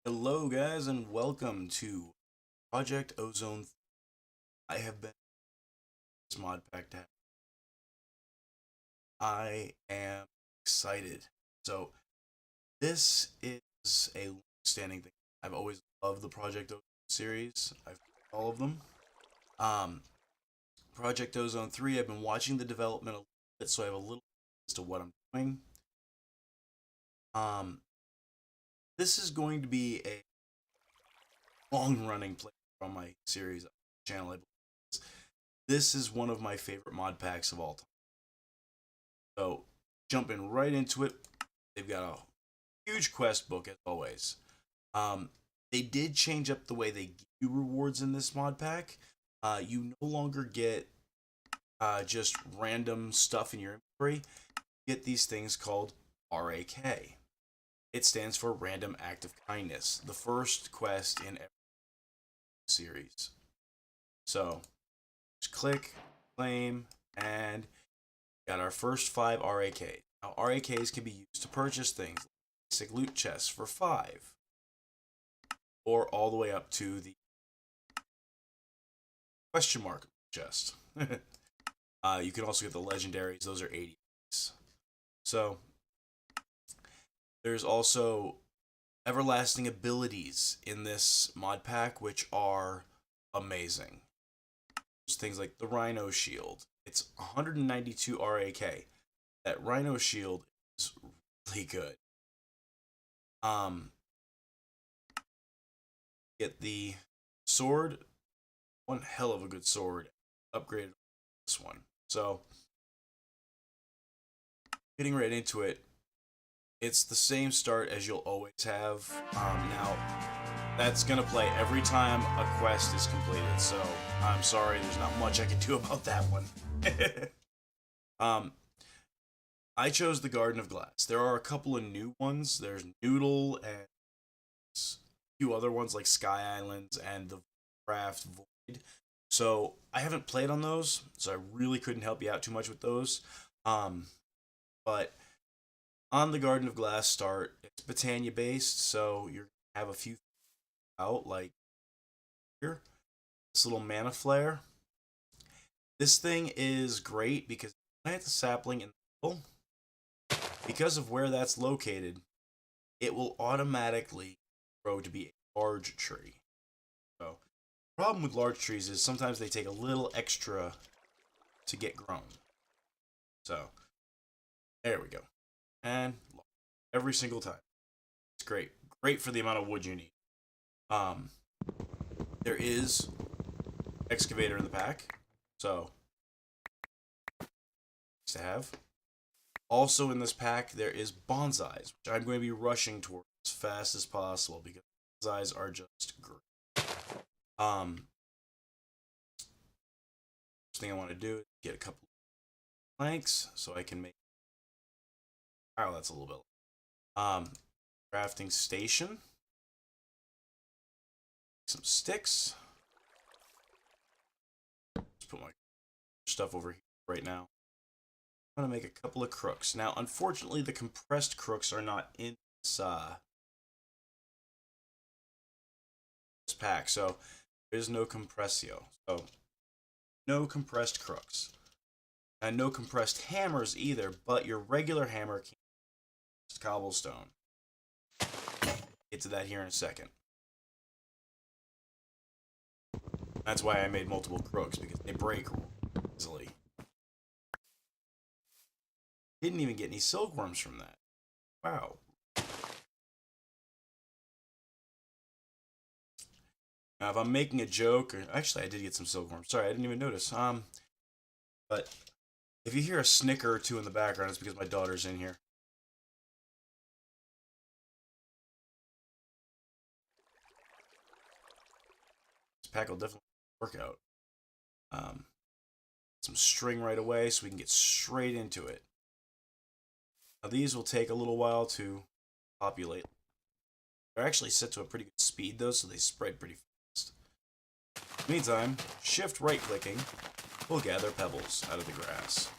Hello, guys, and welcome to Project Ozone. I have been this mod pack to have. I am excited. So, this is a standing thing. I've always loved the Project Ozone series. I've played all of them. Um, Project Ozone 3, I've been watching the development a little bit, so I have a little as to what I'm doing. Um, this is going to be a long-running play on my series channel, I believe. This is one of my favorite mod packs of all time. So, jumping right into it, they've got a huge quest book as always. They did change up the way they give you rewards in this mod pack. You no longer get just random stuff in your inventory. You get these things called RAK. It stands for Random Act of Kindness, the first quest in every series. So, just click, claim, and got our first 5 RAKs. Now, RAKs can be used to purchase things like basic loot chests for 5, or all the way up to the question mark chest. You can also get the legendaries, those are 80. So, there's also everlasting abilities in this mod pack, which are amazing. There's things like the Rhino Shield. It's 192 RAK. That Rhino Shield is really good. Get the sword, one hell of a good sword, upgraded this one. So, getting right into it, it's the same start as you'll always have. Now, that's gonna play every time a quest is completed. So, I'm sorry, there's not much I can do about that one. um, I chose the Garden of Glass. There are a couple of new ones. There's Noodle and a few other ones like Sky Islands and the Craft Void. So I haven't played on those, so I really couldn't help you out too much with those. But on the Garden of Glass start, it's Botania based, so you're gonna have a few out like here. This little mana flare. This thing is great because plant the sapling in the middle. Because of where that's located, it will automatically grow to be a large tree. So, the problem with large trees is sometimes they take a little extra to get grown. So, there we go. And every single time. It's great. Great for the amount of wood you need. Um, there is excavator in the pack. So, nice to have. Also in this pack, there is bonsais, which I'm going to be rushing towards as fast as possible because bonsais are just great. First thing I want to do is get a couple of planks so I can make. Oh, that's a little bit. Crafting station. Some sticks. Let's put my stuff over here right now. I'm going to make a couple of crooks. Now, unfortunately, the compressed crooks are not in this pack, so there's no compressio. So, no compressed crooks. And no compressed hammers either, but your regular hammer can cobblestone. Get to that here in a second. That's why I made multiple crooks, because they break easily. Didn't even get any silkworms from that. Wow. Now, if I'm making a joke, or actually, I did get some silkworms. Sorry, I didn't even notice. But if you hear a snicker or two in the background, it's because my daughter's in here. This pack will definitely work out. Some string right away so we can get straight into it. Now, these will take a little while to populate. They're actually set to a pretty good speed, though, so they spread pretty fast. Meantime, shift right-clicking will gather pebbles out of the grass.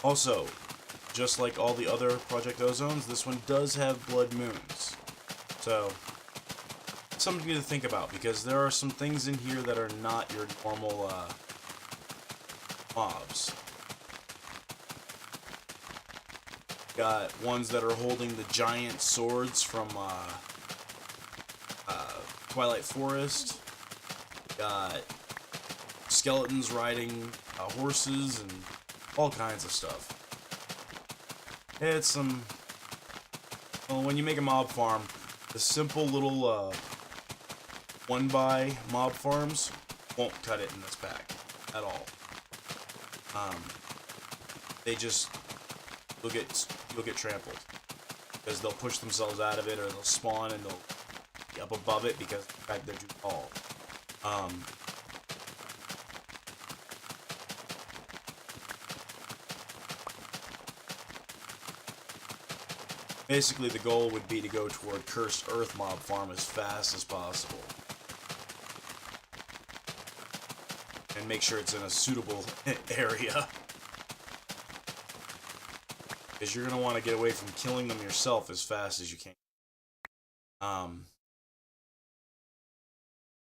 Also, just like all the other Project Ozones, this one does have blood moons. So, something to think about, because there are some things in here that are not your normal mobs. Got ones that are holding the giant swords from Twilight Forest. Got skeletons riding horses and all kinds of stuff. It's some... Well, when you make a mob farm, the simple little one-by mob farms won't cut it in this pack at all. They just... You'll get trampled. Because they'll push themselves out of it, or they'll spawn and they'll be up above it because of the fact they're too tall. Basically, the goal would be to go toward Cursed Earth Mob Farm as fast as possible. And make sure it's in a suitable area. Because you're going to want to get away from killing them yourself as fast as you can.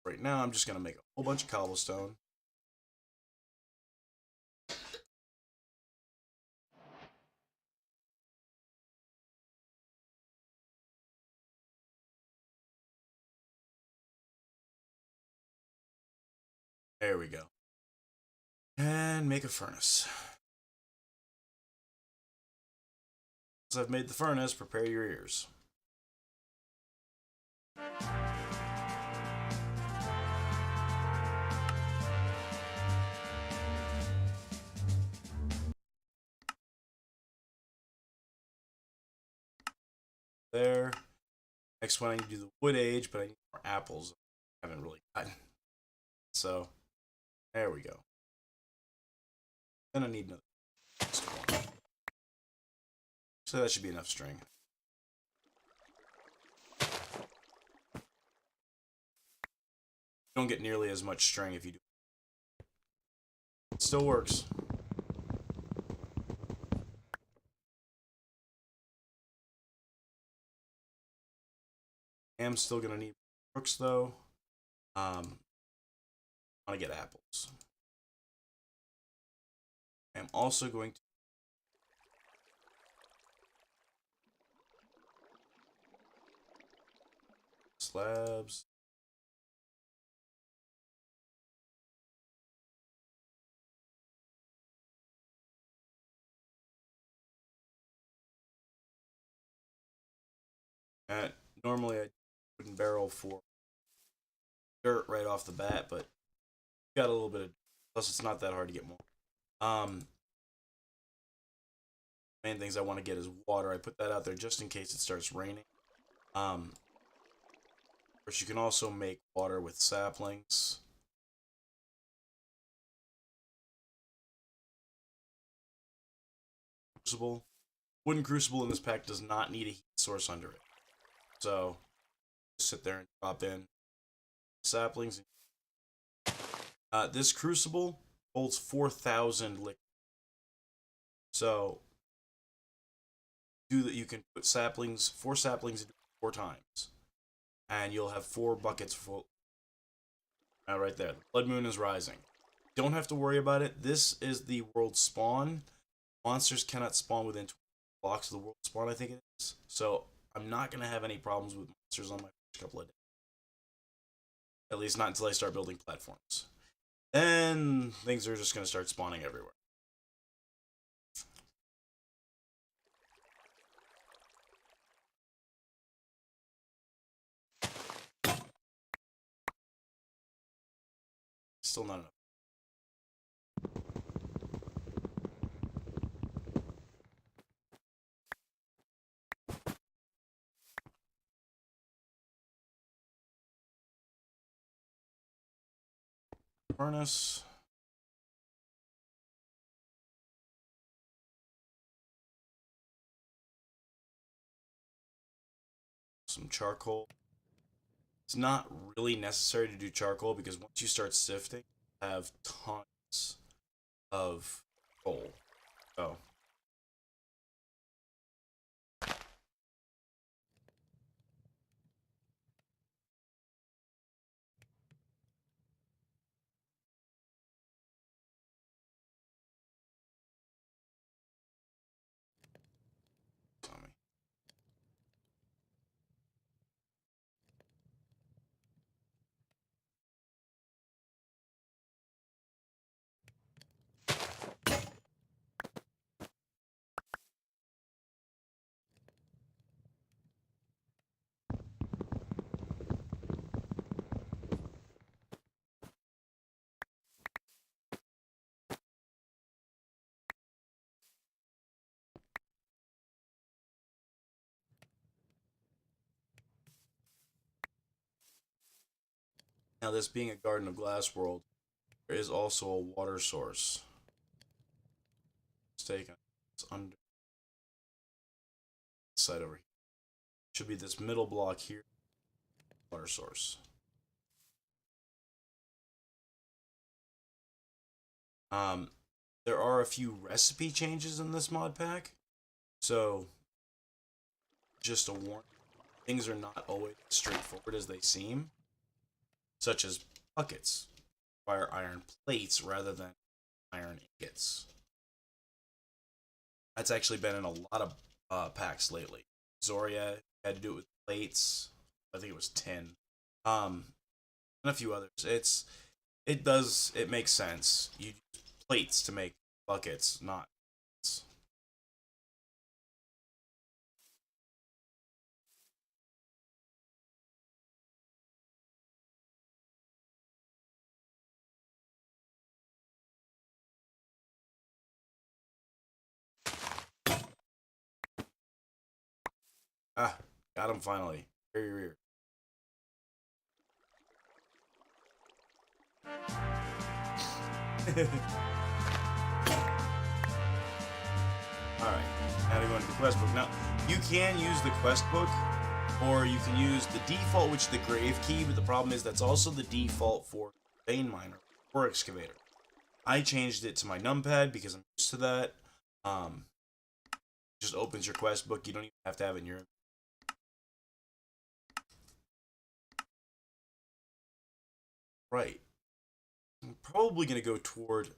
Right now, I'm just going to make a whole bunch of cobblestone. There we go. And make a furnace. Once I've made the furnace, prepare your ears. There. Next one, I need to do the wood age, but I need more apples. I haven't really gotten. So, there we go. Then I need another. So that should be enough string. You don't get nearly as much string if you do. It still works. I am still gonna need brooks though. I want to get apples. I'm also going to slabs. Normally I wouldn't barrel for dirt right off the bat, but got a little bit of, plus it's not that hard to get more. Main things I want to get is water. I put that out there just in case it starts raining. Of course, you can also make water with saplings. Crucible. Wooden crucible in this pack does not need a heat source under it. So, just sit there and drop in saplings. This crucible holds 4,000 liquid. So, do that. You can put saplings, 4 saplings into 4 times, and you'll have 4 buckets full. Now, right there, the blood moon is rising. Don't have to worry about it. This is the world spawn. Monsters cannot spawn within 20 blocks of the world spawn, I think it is. So, I'm not going to have any problems with monsters on my first couple of days. At least not until I start building platforms. Then things are just going to start spawning everywhere. Still not enough. Furnace. Some charcoal. It's not really necessary to do charcoal because once you start sifting, you have tons of coal. So Now, this being a Garden of Glass world, there is also a water source. Mistake. It's under the side over here. Should be this middle block here. Water source. Um, there are a few recipe changes in this mod pack, so just a warning: things are not always as straightforward as they seem, such as buckets require iron plates rather than iron ingots. That's actually been in a lot of packs lately. Zoria had to do it with plates. I think it was tin. And a few others. It makes sense. You use plates to make buckets, not. Ah, got him finally. Here. Alright, now to go into the quest book. Now, you can use the quest book, or you can use the default, which is the grave key, but the problem is that's also the default for vein miner or excavator. I changed it to my numpad because I'm used to that. Um, just opens your quest book. You don't even have to have it in your. Right. I'm probably going to go toward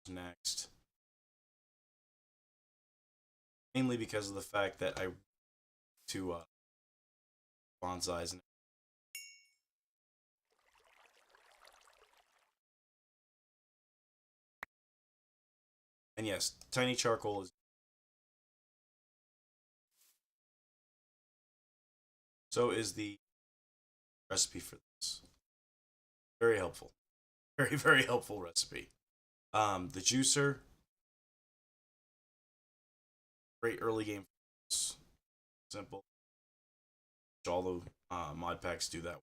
next. Mainly because of the fact that I to bonsais and yes, tiny charcoal is so is the recipe for this. Very helpful. Very helpful recipe. The juicer, great early game. Simple. All the mod packs do that.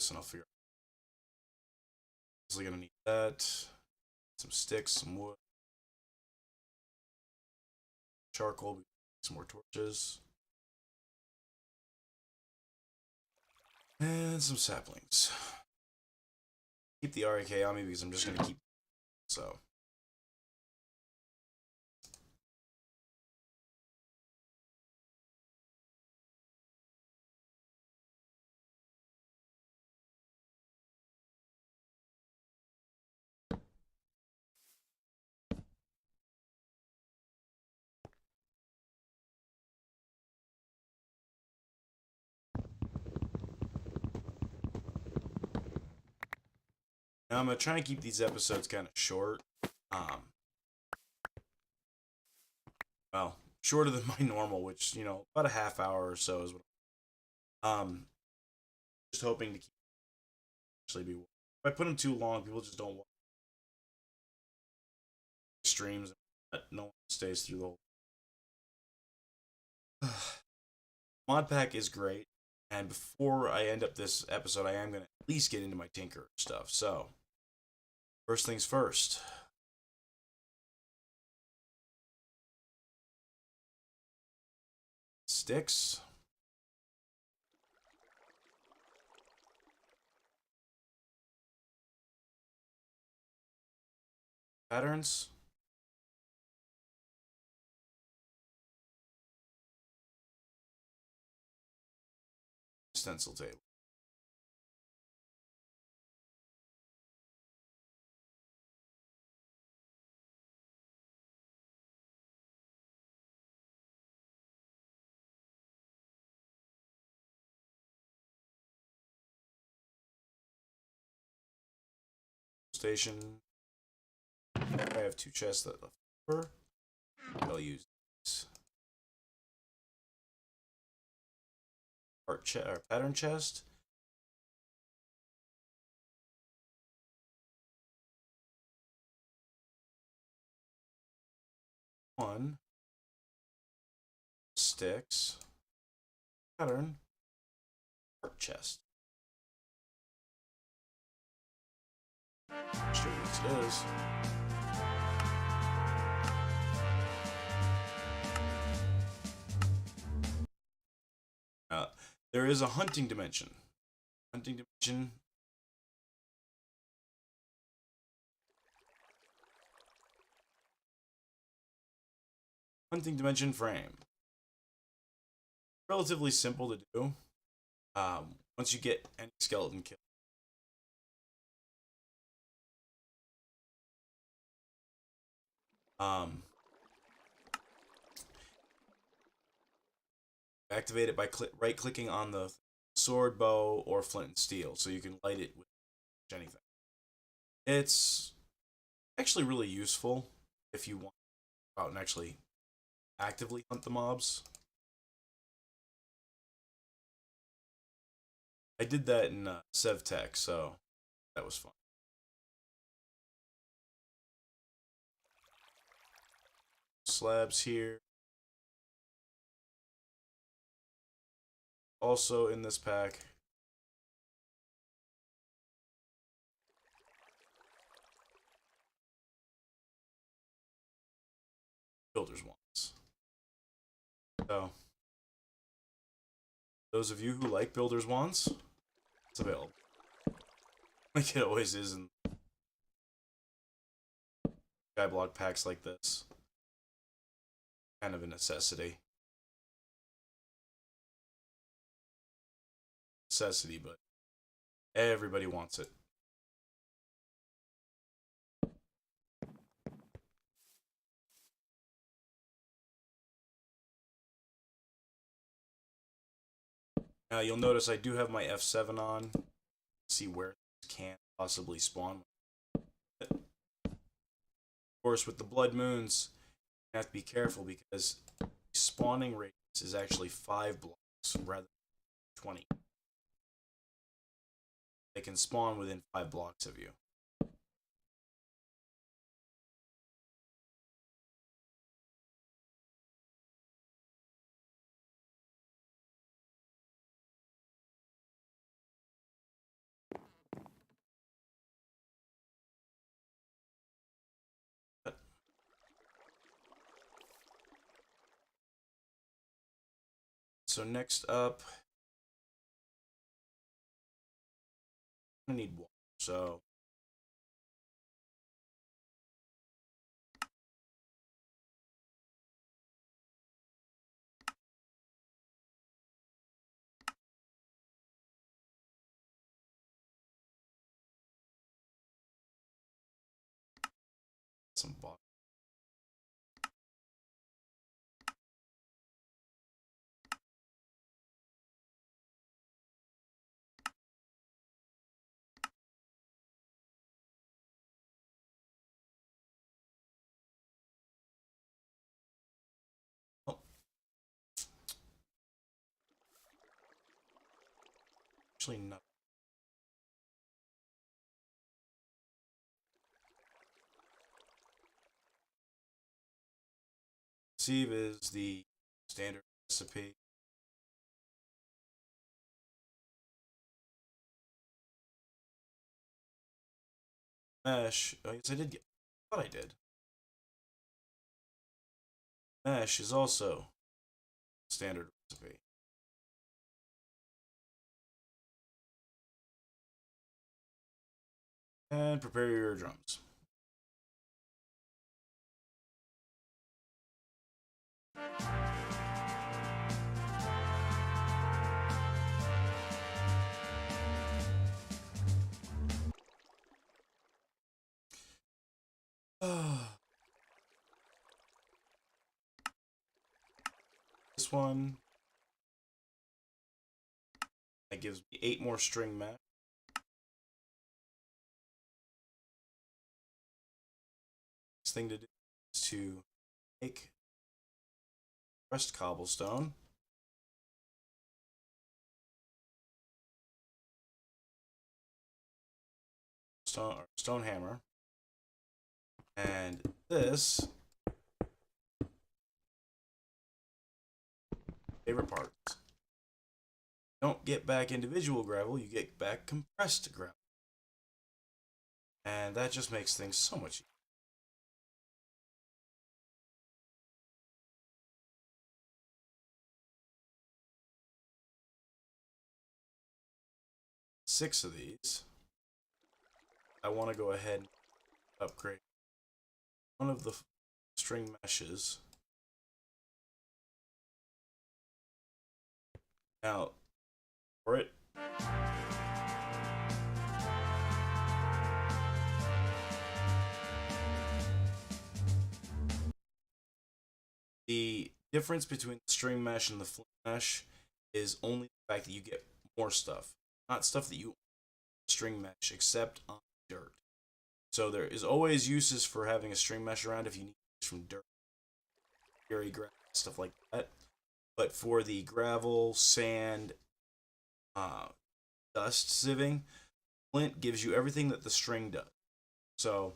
And I'll figure. So gonna need that. Some sticks, some wood, charcoal, some more torches, and some saplings. Keep the RAK on me because I'm just gonna keep. So. Now I'm gonna try and keep these episodes kind of short. Um, well, shorter than my normal, which about a half hour or so is what. Just hoping to keep actually be. If I put them too long, people just don't watch streams. No one stays through the whole. Mod pack is great, and before I end up this episode, I am gonna at least get into my tinker stuff. So, first things first. Sticks. Patterns. Stencil table. Station. I have two chests that left over. I'll use these. Or pattern chest. 1 sticks pattern art chest. Sure, yes it is. There is a hunting dimension. Hunting dimension. Hunting dimension frame. Relatively simple to do. Once you get any skeleton kill. Activate it by right-clicking on the sword, bow, or flint and steel, so you can light it with anything. It's actually really useful if you want to go out and actually actively hunt the mobs. I did that in Sev Tech, so that was fun. Slabs here. Also in this pack. Builder's Wands. So, those of you who like Builder's Wands, it's available. Like it always is in Skyblock packs like this. Kind of a necessity. Necessity, but everybody wants it. Now you'll notice I do have my F7 on. See where this can possibly spawn. Of course, with the Blood Moons, you have to be careful because spawning rate is actually 5 blocks rather than 20. They can spawn within 5 blocks of you. So next up, I need water. So some water. Oh. Actually, not. Sieve is the standard recipe. Mesh. Oh, yes, I did get. I thought I did. Mesh is also standard recipe. And prepare your drums. This one that gives me 8 more string mesh. Next thing to do is to make pressed cobblestone. Stone hammer. And this favorite parts. You don't get back individual gravel, you get back compressed gravel. And that just makes things so much easier. Six of these. I want to go ahead and upgrade one of the string meshes. Now, for it. The difference between the string mesh and the flint mesh is only the fact that you get more stuff. Not stuff that you string mesh, except on dirt. So there is always uses for having a string mesh around if you need it from dirt, prairie grass, stuff like that. But for the gravel, sand, dust sieving, flint gives you everything that the string does. So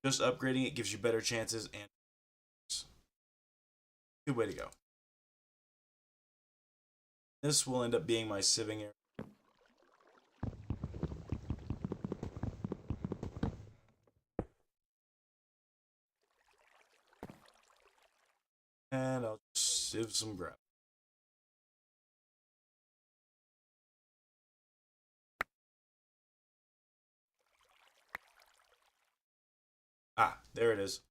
just upgrading it gives you better chances and good way to go. This will end up being my sieving area. And I'll just sieve some gravel. Ah, there it is.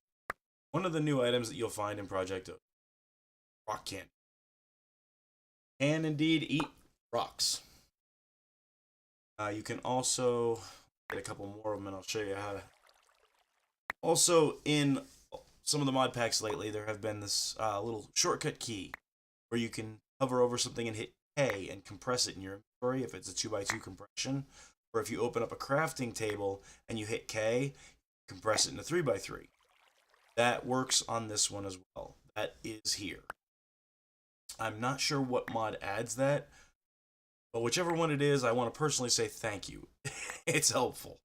One of the new items that you'll find in Project Ozone. Rock candy. Can indeed eat rocks. You can also get a couple more of them, and I'll show you how to. Also, in some of the mod packs lately, there have been this little shortcut key where you can hover over something and hit K and compress it in your inventory if it's a 2x2 compression. Or if you open up a crafting table and you hit K, compress it into 3x3. That works on this one as well. That is here. I'm not sure what mod adds that, but whichever one it is, I want to personally say thank you. It's helpful.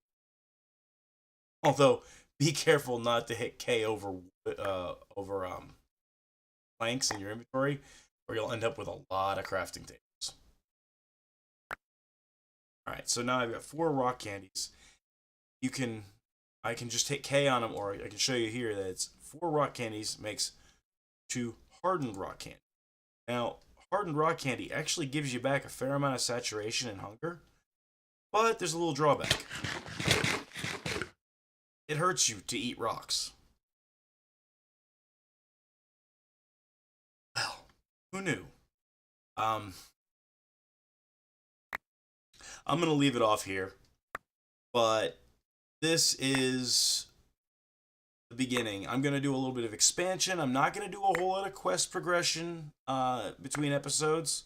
Although, be careful not to hit K over planks in your inventory, or you'll end up with a lot of crafting tables. All right, so now I've got 4 rock candies. I can just hit K on them, or I can show you here that it's 4 rock candies makes 2 hardened rock candy. Now, hardened rock candy actually gives you back a fair amount of saturation and hunger, but there's a little drawback. It hurts you to eat rocks. Well, who knew? I'm going to leave it off here, but this is the beginning. I'm going to do a little bit of expansion. I'm not going to do a whole lot of quest progression between episodes,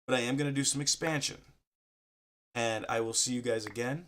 but I am going to do some expansion. And I will see you guys again